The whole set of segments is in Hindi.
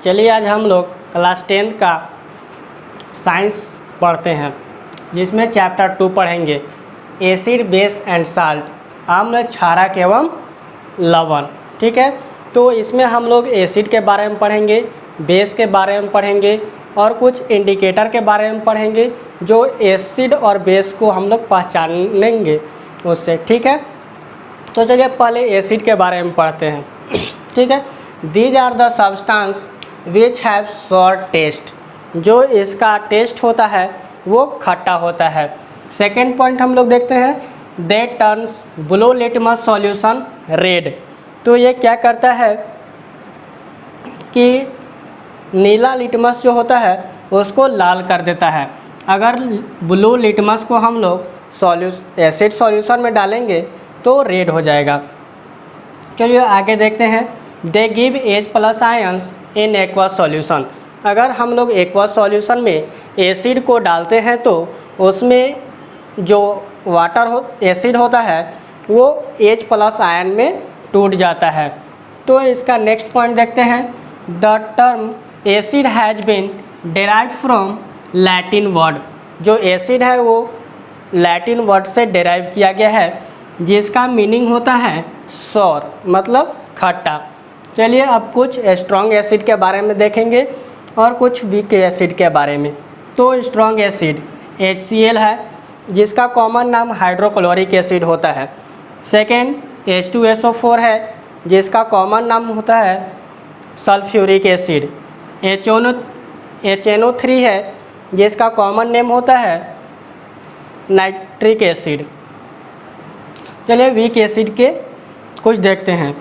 चलिए आज हम लोग क्लास 10 का साइंस पढ़ते हैं, जिसमें चैप्टर 2 पढ़ेंगे एसिड बेस एंड साल्ट, अम्ल क्षारक एवं लवण। ठीक है, तो इसमें हम लोग एसिड के बारे में पढ़ेंगे, बेस के बारे में पढ़ेंगे और कुछ इंडिकेटर के बारे में पढ़ेंगे जो एसिड और बेस को हम लोग पहचानेंगे उससे। ठीक है, तो चलिए पहले एसिड के बारे में पढ़ते हैं। ठीक है, these are the substance which have sour taste, जो इसका टेस्ट होता है वो खट्टा होता है। सेकेंड पॉइंट हम लोग देखते हैं, they turns blue litmus solution red, तो ये क्या करता है कि नीला लिटमस जो होता है उसको लाल कर देता है। अगर ब्लू लिटमस को हम लोग एसिड सॉल्यूशन में डालेंगे तो रेड हो जाएगा। चलिए आगे देखते हैं, they give H+ ions in aqueous solution, अगर हम लोग एक्वस सॉल्यूशन में एसिड को डालते हैं तो उसमें जो एसिड होता है वो H+ आयन में टूट जाता है। तो इसका नेक्स्ट पॉइंट देखते हैं, the term acid has been derived from Latin word, जो एसिड है वो लैटिन वर्ड से डेराइव किया गया है जिसका मीनिंग होता है सॉर, मतलब खट्टा। चलिए अब कुछ स्ट्रॉन्ग एसिड के बारे में देखेंगे और कुछ वीक एसिड के बारे में। तो स्ट्रॉन्ग एसिड HCl है, जिसका कॉमन नाम हाइड्रोक्लोरिक एसिड होता है। सेकेंड H2SO4 है, जिसका कॉमन नाम होता है सल्फ्यूरिक एसिड। HNO3 है, जिसका कॉमन नेम होता है नाइट्रिक एसिड। चलिए वीक एसिड के कुछ देखते हैं,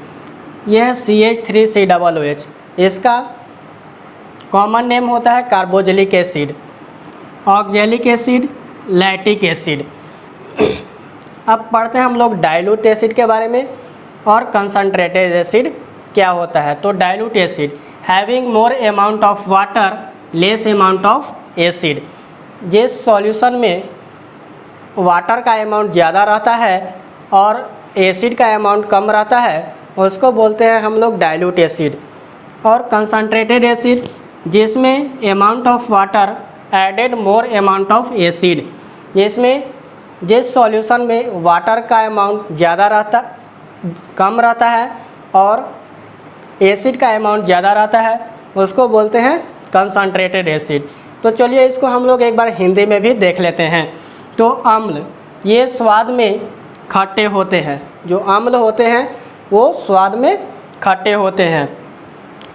यह है CH3COOH, इसका कॉमन नेम होता है carboxylic acid, oxalic acid, lactic acid. अब पढ़ते हैं हम लोग डाइल्यूट एसिड के बारे में और कंसनट्रेटेड एसिड क्या होता है। तो dilute acid having more amount of water less amount of acid, जिस सॉल्यूशन में वाटर का अमाउंट ज़्यादा रहता है और एसिड का अमाउंट कम रहता है उसको बोलते हैं हम लोग डाइल्यूट एसिड। और कंसनट्रेटेड एसिड जिसमें amount of water added more amount of acid, जिसमें जिस सॉल्यूशन में वाटर का अमाउंट कम रहता है और एसिड का अमाउंट ज़्यादा रहता है उसको बोलते हैं कंसनट्रेटेड एसिड। तो चलिए इसको हम लोग एक बार हिंदी में भी देख लेते हैं। तो अम्ल ये स्वाद में खट्टे होते हैं, जो अम्ल होते हैं वो स्वाद में खट्टे होते हैं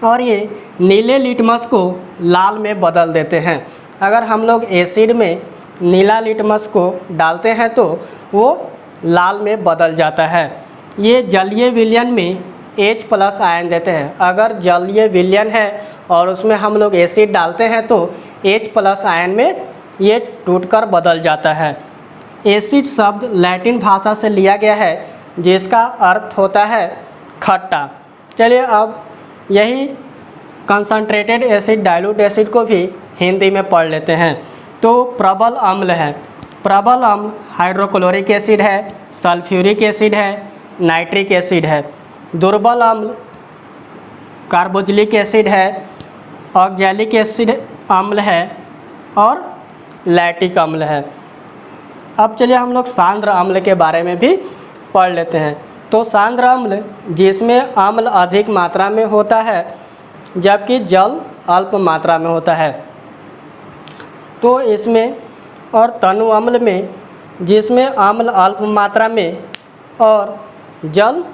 और ये नीले लिटमस को लाल में बदल देते हैं। अगर हम लोग एसिड में नीला लिटमस को डालते हैं तो वो लाल में बदल जाता है। ये जलीय विलयन में H+ आयन देते हैं, अगर जलीय विलयन है और उसमें हम लोग एसिड डालते हैं तो H+ आयन में ये टूटकर बदल जाता है। एसिड शब्द लैटिन भाषा से लिया गया है जिसका अर्थ होता है खट्टा। चलिए अब यही कंसनट्रेटेड एसिड डाइल्यूट एसिड को भी हिंदी में पढ़ लेते हैं। तो प्रबल अम्ल है, प्रबल अम्ल हाइड्रोक्लोरिक एसिड है, सल्फ्यूरिक एसिड है, नाइट्रिक एसिड है। दुर्बल अम्ल कार्बोक्जिलिक एसिड है, ऑक्जेलिक एसिड अम्ल है और लैक्टिक अम्ल है। अब चलिए हम लोग सांद्र अम्ल के बारे में भी पढ़ लेते हैं। तो सांद्र अम्ल जिसमें अम्ल अधिक मात्रा में होता है जबकि जल अल्प मात्रा में होता है। तो इसमें और तनु अम्ल में जिसमें अम्ल अल्प मात्रा में और जल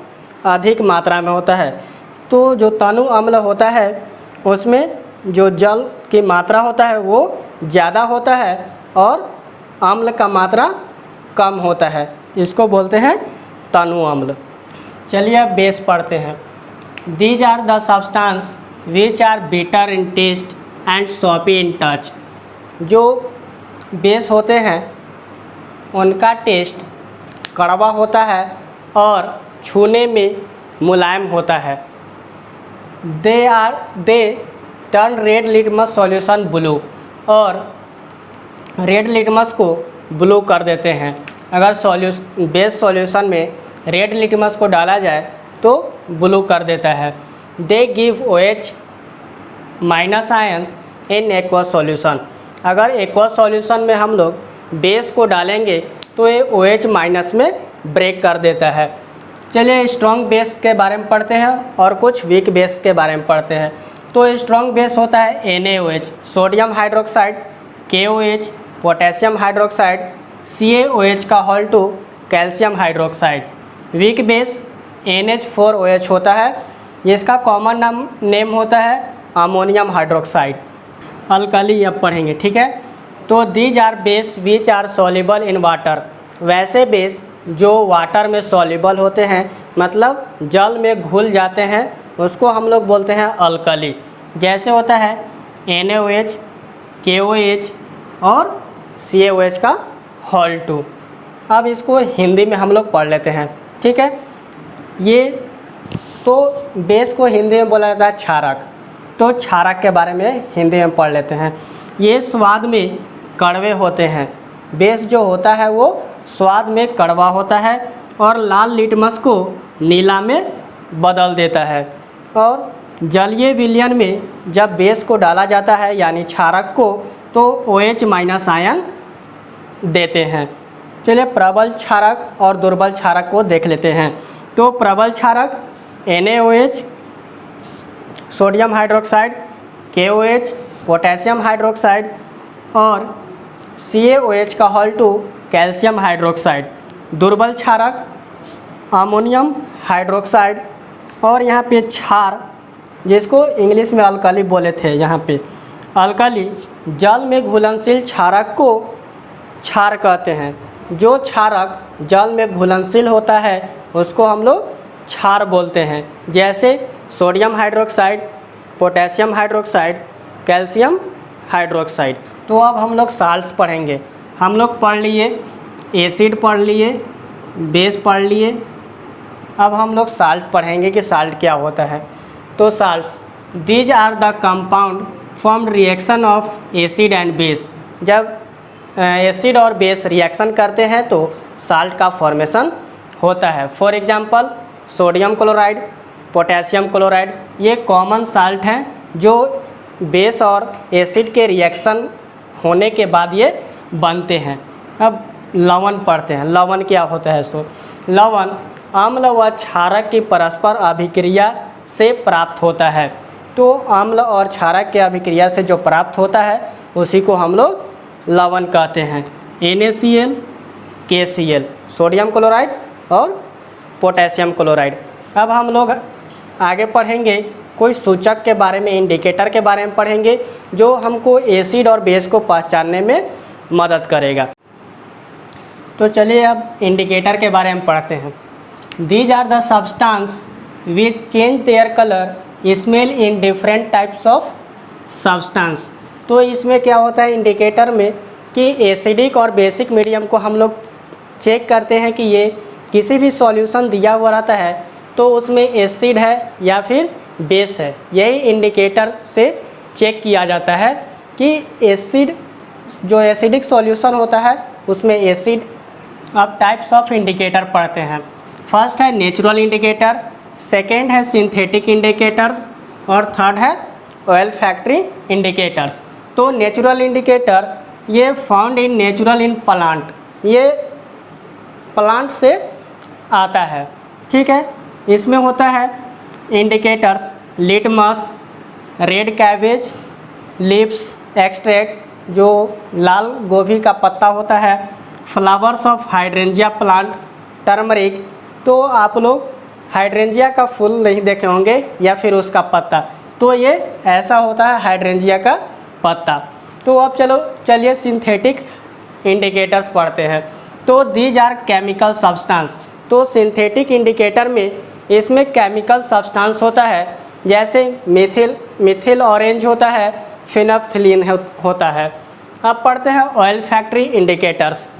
अधिक मात्रा में होता है। तो जो तनु अम्ल होता है उसमें जो जल की मात्रा होता है वो ज़्यादा होता है और अम्ल का मात्रा कम होता है, इसको बोलते हैं तनु अम्ल। चलिए अब बेस पढ़ते हैं। These are the substance which are bitter in taste and soapy in touch, जो बेस होते हैं उनका टेस्ट कड़वा होता है और छूने में मुलायम होता है। They turn red litmus solution blue, और रेड लिटमस को ब्लू कर देते हैं। अगर बेस सॉल्यूशन में रेड लिटमस को डाला जाए तो ब्लू कर देता है। They give OH minus ions in aqueous solution. अगर एक्वस सॉल्यूशन में हम लोग बेस को डालेंगे तो ये OH माइनस में ब्रेक कर देता है। चलिए स्ट्रॉन्ग बेस के बारे में पढ़ते हैं और कुछ वीक बेस के बारे में पढ़ते हैं। तो स्ट्रॉन्ग बेस होता है NaOH sodium hydroxide, KOH potassium hydroxide, CaOH का whole 2 calcium hydroxide. Weak base NH4OH होता है, जिसका कॉमन नेम होता है अमोनियम हाइड्रोक्साइड। अल्कली अब पढ़ेंगे, ठीक है। तो these are base which are soluble in water. वैसे बेस जो वाटर में सॉल्युबल होते हैं, मतलब जल में घुल जाते हैं, उसको हम लोग बोलते हैं अल्कली। जैसे होता है NaOH, KOH और CaOH का होल 2। अब इसको हिंदी में हम लोग पढ़ लेते हैं, ठीक है। ये तो बेस को हिंदी में बोला जाता है क्षारक। तो क्षारक के बारे में हिंदी में पढ़ लेते हैं। ये स्वाद में कड़वे होते हैं। बेस जो होता है वो स्वाद में कड़वा होता है और लाल लिटमस को नीला में बदल देता है। और जलीय विलयन में जब बेस को डाला जाता है यानी क्षारक को, तो OH माइनस आयन देते हैं। चलिए प्रबल क्षारक और दुर्बल क्षारक को देख लेते हैं। तो प्रबल क्षारक NaOH sodium hydroxide, KOH potassium hydroxide और CaOH का होल 2 कैल्शियम हाइड्रोक्साइड। दुर्बल क्षारक अमोनियम हाइड्रोक्साइड और यहाँ पे क्षार, जिसको इंग्लिश में अल्कली बोले थे, यहाँ पे अल्कली जल में घुलनशील क्षारक को क्षार कहते हैं। जो क्षारक जल में घुलनशील होता है उसको हम लोग क्षार बोलते हैं। जैसे sodium hydroxide, potassium hydroxide, calcium hydroxide. तो अब हम लोग साल्ट्स पढ़ेंगे। हम लोग पढ़ लिए एसिड, पढ़ लिए बेस, पढ़ लिए। अब हम लोग साल्ट पढ़ेंगे कि साल्ट क्या होता है। तो salts these are the compound form reaction of acid and base. जब एसिड और बेस रिएक्शन करते हैं तो साल्ट का फॉर्मेशन होता है। For example sodium chloride, potassium chloride, ये कॉमन साल्ट हैं जो बेस और एसिड के रिएक्शन होने के बाद ये बनते हैं। अब लवण पढ़ते हैं। लवण क्या होता है? सो लवण अम्ल व क्षारक की परस्पर अभिक्रिया से प्राप्त होता है। तो अम्ल और क्षारक के अभिक्रिया से जो प्राप्त होता है उसी को हम लोग लवण कहते हैं। NaCl, KCl सोडियम क्लोराइड और पोटेशियम क्लोराइड। अब हम लोग आगे पढ़ेंगे कोई सूचक के बारे में, इंडिकेटर के बारे में पढ़ेंगे जो हमको एसिड और बेस को पहचानने में मदद करेगा। तो चलिए अब इंडिकेटर के बारे में पढ़ते हैं। These are the substance which change their colour smell in different types of substance. तो इसमें क्या होता है इंडिकेटर में कि एसिडिक और बेसिक मीडियम को हम लोग चेक करते हैं कि ये किसी भी सॉल्यूशन दिया हुआ रहता है तो उसमें एसिड है या फिर बेस है। यही इंडिकेटर से चेक किया जाता है कि एसिड, जो एसिडिक सॉल्यूशन होता है उसमें एसिड। अब टाइप्स ऑफ इंडिकेटर पढ़ते हैं। फर्स्ट है नेचुरल इंडिकेटर, सेकेंड है सिंथेटिक इंडिकेटर्स और थर्ड है ऑयल फैक्ट्री इंडिकेटर्स। तो नेचुरल इंडिकेटर ये found in natural in plant, ये प्लांट से आता है, ठीक है। इसमें होता है indicators litmus, red cabbage, lips extract जो लाल गोभी का पत्ता होता है, flowers of hydrangea plant, turmeric. तो आप लोग हाइड्रेंजिया का फूल नहीं देखे होंगे या फिर उसका पत्ता, तो ये ऐसा होता है हाइड्रेंजिया का पत्ता। तो अब चलिए सिंथेटिक इंडिकेटर्स पढ़ते हैं। तो दीज आर केमिकल सब्सटेंस। तो सिंथेटिक इंडिकेटर में इसमें केमिकल सब्सटेंस होता है, जैसे मिथिल ऑरेंज होता है, फिनफ्थलीन होता है। अब पढ़ते हैं oil factory indicators.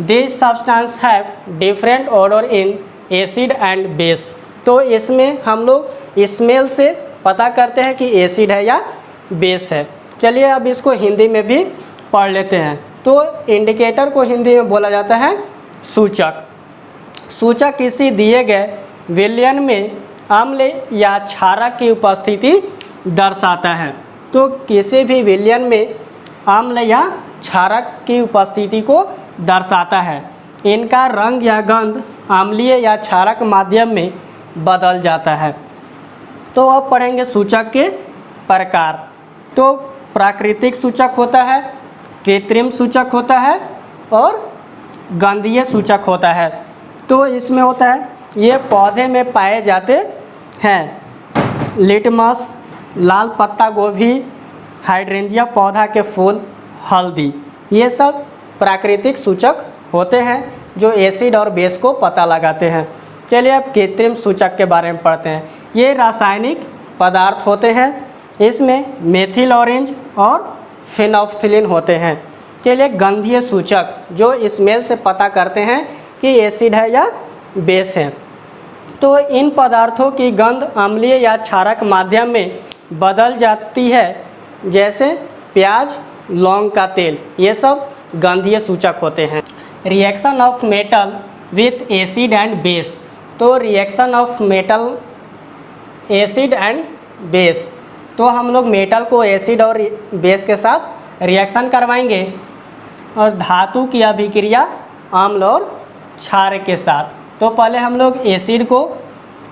This substance have different order in acid and base. तो इसमें हम लोग स्मेल से पता करते हैं कि एसिड है या बेस है। चलिए अब इसको हिंदी में भी पढ़ लेते हैं। तो इंडिकेटर को हिंदी में बोला जाता है सूचक। सूचक किसी दिए गए विलयन में अम्ल या क्षारक की उपस्थिति दर्शाता है। तो किसी भी विलयन में अम्ल या क्षारक की उपस्थिति को दर्शाता है। इनका रंग या गंध अम्लीय या क्षारक माध्यम में बदल जाता है। तो अब पढ़ेंगे सूचक के प्रकार। तो प्राकृतिक सूचक होता है, कृत्रिम सूचक होता है और गंधीय सूचक होता है। तो इसमें होता है, ये पौधे में पाए जाते हैं। लिटमस, लाल पत्ता गोभी, हाइड्रेंजिया पौधा के फूल, हल्दी, ये सब प्राकृतिक सूचक होते हैं जो एसिड और बेस को पता लगाते हैं। चलिए अब कृत्रिम सूचक के बारे में पढ़ते हैं। ये रासायनिक पदार्थ होते हैं, इसमें मेथिल ऑरेंज और फिनोल्फथलीन होते हैं। चलिए गंधीय सूचक जो स्मेल से पता करते हैं कि एसिड है या बेस है। तो इन पदार्थों की गंध अम्लीय या क्षारक माध्यम में बदल जाती है, जैसे प्याज, लौंग का तेल, ये सब गंधीय सूचक होते हैं। Reaction of metal with acid and base. तो reaction of metal, acid and base, तो हम लोग मेटल को एसिड और बेस के साथ रिएक्शन करवाएंगे और धातु की अभिक्रिया अम्ल और क्षार के साथ। तो पहले हम लोग एसिड को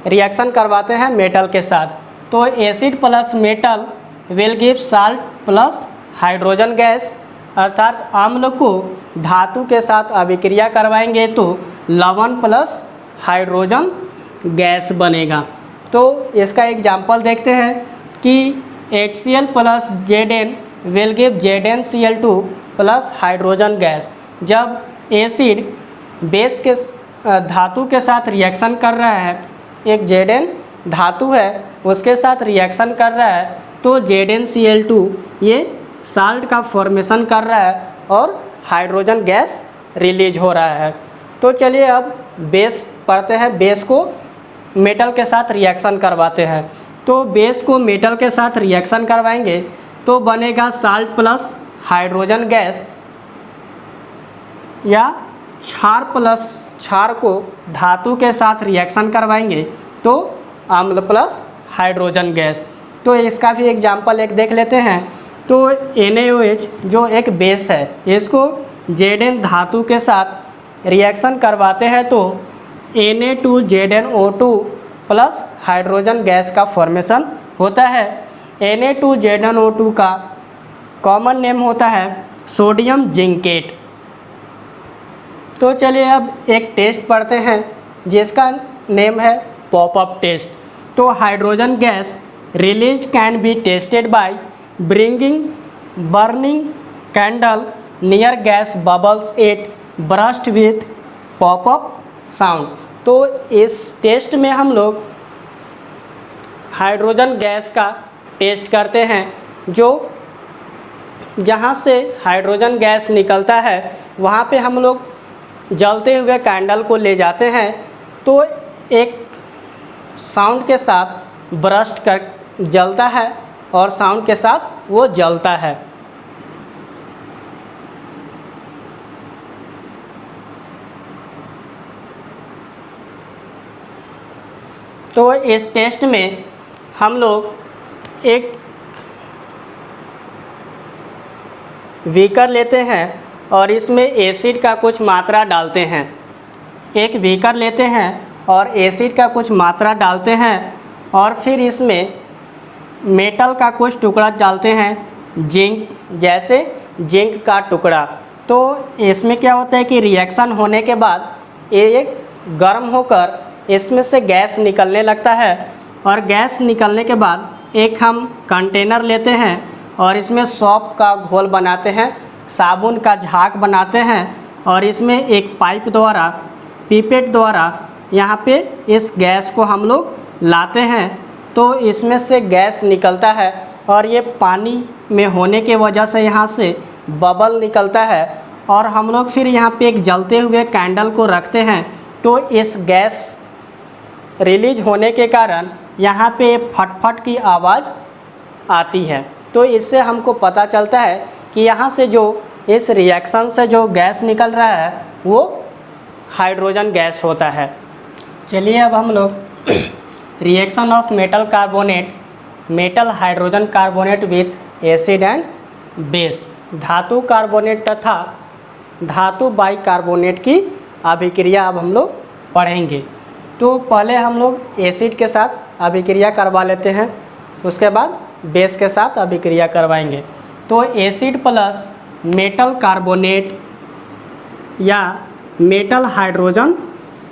रिएक्शन करवाते हैं मेटल के साथ। तो acid plus metal will give salt plus hydrogen gas, अर्थात अम्ल को धातु के साथ अभिक्रिया करवाएंगे तो लवण प्लस हाइड्रोजन गैस बनेगा। तो इसका एग्जाम्पल देखते हैं कि HCl plus Zn will give ZnCl2 plus hydrogen gas. जब एसिड बेस के धातु के साथ रिएक्शन कर रहा है, एक Zn धातु है उसके साथ रिएक्शन कर रहा है, तो ZnCl2 ये साल्ट का फॉर्मेशन कर रहा है और हाइड्रोजन गैस रिलीज हो रहा है। तो चलिए अब बेस पढ़ते हैं। बेस को मेटल के साथ रिएक्शन करवाते हैं। तो बेस को मेटल के साथ रिएक्शन करवाएंगे तो बनेगा साल्ट प्लस हाइड्रोजन गैस, या क्षार प्लस क्षार को धातु के साथ रिएक्शन करवाएंगे तो अम्ल प्लस हाइड्रोजन गैस। तो इसका भी एग्जाम्पल एक देख लेते हैं। तो NaOH जो एक बेस है, इसको Zn धातु के साथ रिएक्शन करवाते हैं तो Na2ZnO2 प्लस हाइड्रोजन गैस का फॉर्मेशन होता है। Na2ZnO2 का कॉमन नेम होता है सोडियम जिंकेट। तो चलिए अब एक टेस्ट पढ़ते हैं जिसका नेम है पॉपअप टेस्ट। तो hydrogen gas release can be tested by bringing burning candle near gas bubbles at burst with pop up sound. तो इस टेस्ट में हम लोग हाइड्रोजन गैस का टेस्ट करते हैं, जो जहाँ से हाइड्रोजन गैस निकलता है वहाँ पे हम लोग जलते हुए कैंडल को ले जाते हैं, तो एक साउंड के साथ ब्रस्ट कर जलता है और साउंड के साथ वो जलता है। तो इस टेस्ट में हम लोग एक बीकर लेते हैं और इसमें एसिड का कुछ मात्रा डालते हैं। एक बीकर लेते हैं और एसिड का कुछ मात्रा डालते हैं और फिर इसमें मेटल का कुछ टुकड़ा डालते हैं, जिंक, जैसे जिंक का टुकड़ा। तो इसमें क्या होता है कि रिएक्शन होने के बाद ये गर्म होकर इसमें से गैस निकलने लगता है और गैस निकलने के बाद एक हम कंटेनर लेते हैं और इसमें सौंफ का घोल बनाते हैं, साबुन का झाग बनाते हैं और इसमें एक पाइप द्वारा, पिपेट द्वारा यहाँ पे इस गैस को हम लोग लाते हैं। तो इसमें से गैस निकलता है और ये पानी में होने के वजह से यहाँ से बबल निकलता है और हम लोग फिर यहाँ पे एक जलते हुए कैंडल को रखते हैं। तो इस गैस रिलीज होने के कारण यहाँ पे फटफट की आवाज़ आती है। तो इससे हमको पता चलता है कि यहाँ से जो इस रिएक्शन से जो गैस निकल रहा है वो हाइड्रोजन गैस होता है। चलिए अब हम लोग reaction of metal carbonate, metal hydrogen carbonate with acid and base, धातु कार्बोनेट तथा धातु बाइकार्बोनेट की अभिक्रिया अब हम लोग पढ़ेंगे। तो पहले हम लोग एसिड के साथ अभिक्रिया करवा लेते हैं, उसके बाद बेस के साथ अभिक्रिया करवाएंगे। तो एसिड प्लस मेटल कार्बोनेट या metal hydrogen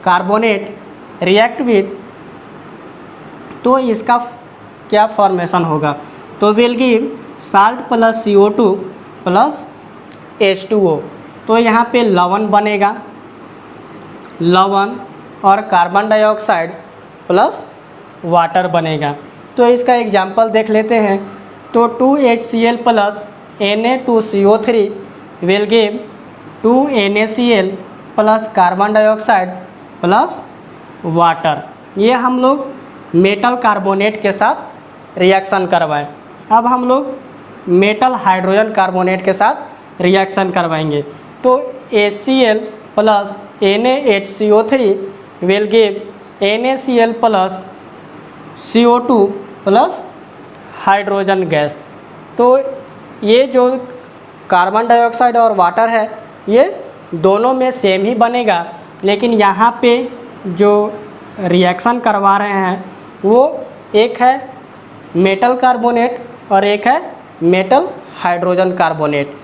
carbonate react with, तो इसका क्या फॉर्मेशन होगा, तो will give salt plus CO2 plus H2O। तो यहाँ पे लवण बनेगा, लवण और कार्बन डाइऑक्साइड प्लस वाटर बनेगा। तो इसका एग्जाम्पल देख लेते हैं। तो 2HCl plus Na2CO3 will give 2NaCl plus carbon dioxide plus water. ये हम लोग मेटल कार्बोनेट के साथ रिएक्शन करवाएं। अब हम लोग मेटल हाइड्रोजन कार्बोनेट के साथ रिएक्शन करवाएंगे। तो HCl plus NaHCO3 will give NaCl plus CO2 plus hydrogen gas. तो ये जो कार्बन डाइऑक्साइड और वाटर है ये दोनों में सेम ही बनेगा, लेकिन यहाँ पे जो रिएक्शन करवा रहे हैं वो एक है मेटल कार्बोनेट और एक है मेटल हाइड्रोजन कार्बोनेट।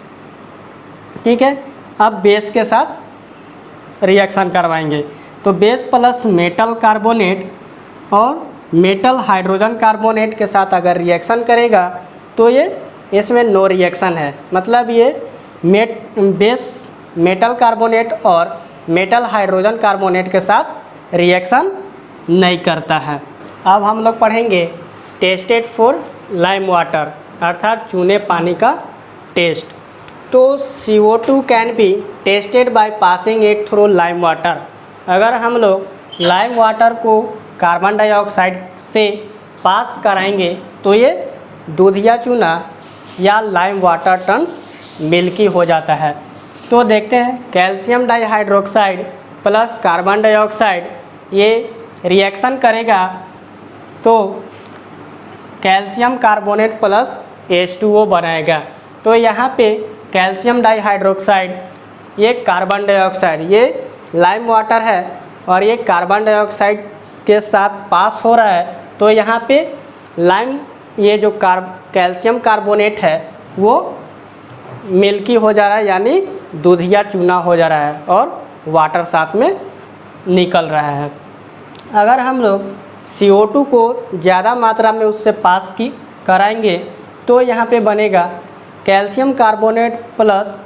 ठीक है, अब बेस के साथ रिएक्शन करवाएंगे। तो बेस प्लस मेटल कार्बोनेट और मेटल हाइड्रोजन कार्बोनेट के साथ अगर रिएक्शन करेगा तो ये इसमें नो रिएक्शन है, मतलब ये बेस मेटल कार्बोनेट और मेटल हाइड्रोजन कार्बोनेट के साथ रिएक्शन नहीं करता है। अब हम लोग पढ़ेंगे टेस्टेड फॉर लाइम वाटर, अर्थात चूने पानी का टेस्ट। तो CO2 can be tested by passing it through lime water. अगर हम लोग लाइम वाटर को कार्बन डाइऑक्साइड से पास कराएंगे तो ये दूधिया चूना या लाइम वाटर टर्न्स मिल्की हो जाता है। तो देखते हैं कैल्शियम डाइहाइड्रोक्साइड प्लस कार्बन डाइऑक्साइड ये रिएक्शन करेगा तो कैल्शियम कार्बोनेट प्लस H2O बनाएगा। तो यहाँ पे कैल्शियम डाइहाइड्रोक्साइड, ये कार्बन डाइऑक्साइड, ये लाइम वाटर है और ये कार्बन डाइऑक्साइड के साथ पास हो रहा है। तो यहाँ पे लाइम, ये जो कैल्शियम कार्बोनेट है वो मिल्की हो जा रहा है, यानी दूधिया चूना हो जा रहा है और वाटर साथ में निकल रहा है। अगर हम लोग CO2 को ज़्यादा मात्रा में उससे पास कराएंगे तो यहाँ पे बनेगा calcium carbonate plus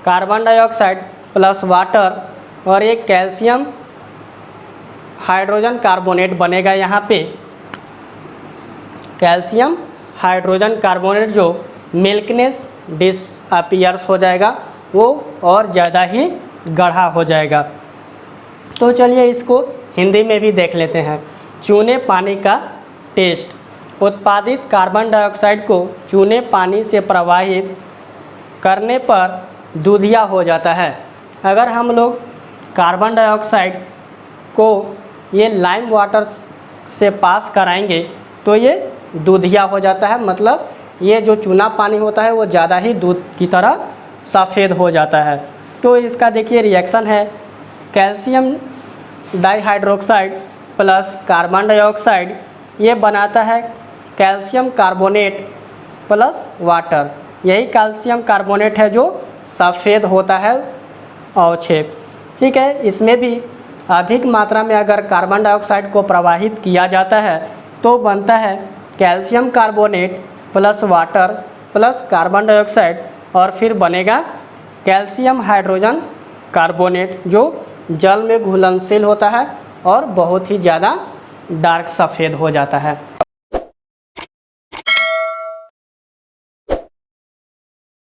carbon dioxide plus water और एक कैल्शियम हाइड्रोजन कार्बोनेट बनेगा। यहाँ पे कैल्शियम हाइड्रोजन कार्बोनेट जो मिल्कनेस डिसअपियर्स हो जाएगा, वो और ज़्यादा ही गाढ़ा हो जाएगा। तो चलिए इसको हिंदी में भी देख लेते हैं। चूने पानी का टेस्ट। उत्पादित कार्बन डाइऑक्साइड को चूने पानी से प्रवाहित करने पर दूधिया हो जाता है। अगर हम लोग कार्बन डाइऑक्साइड को ये लाइम वाटर से पास कराएंगे तो ये दूधिया हो जाता है, मतलब ये जो चूना पानी होता है वो ज़्यादा ही दूध की तरह सफ़ेद हो जाता है। तो इसका देखिए रिएक्शन है, कैल्शियम डाइहाइड्रोक्साइड प्लस कार्बन डाइऑक्साइड ये बनाता है कैल्शियम कार्बोनेट प्लस वाटर। यही कैल्शियम कार्बोनेट है जो सफ़ेद होता है अवक्षेप। ठीक है, इसमें भी अधिक मात्रा में अगर कार्बन डाइऑक्साइड को प्रवाहित किया जाता है तो बनता है calcium carbonate plus water plus carbon dioxide और फिर बनेगा कैल्शियम हाइड्रोजन कार्बोनेट जो जल में घुलनशील होता है और बहुत ही ज़्यादा डार्क सफ़ेद हो जाता है।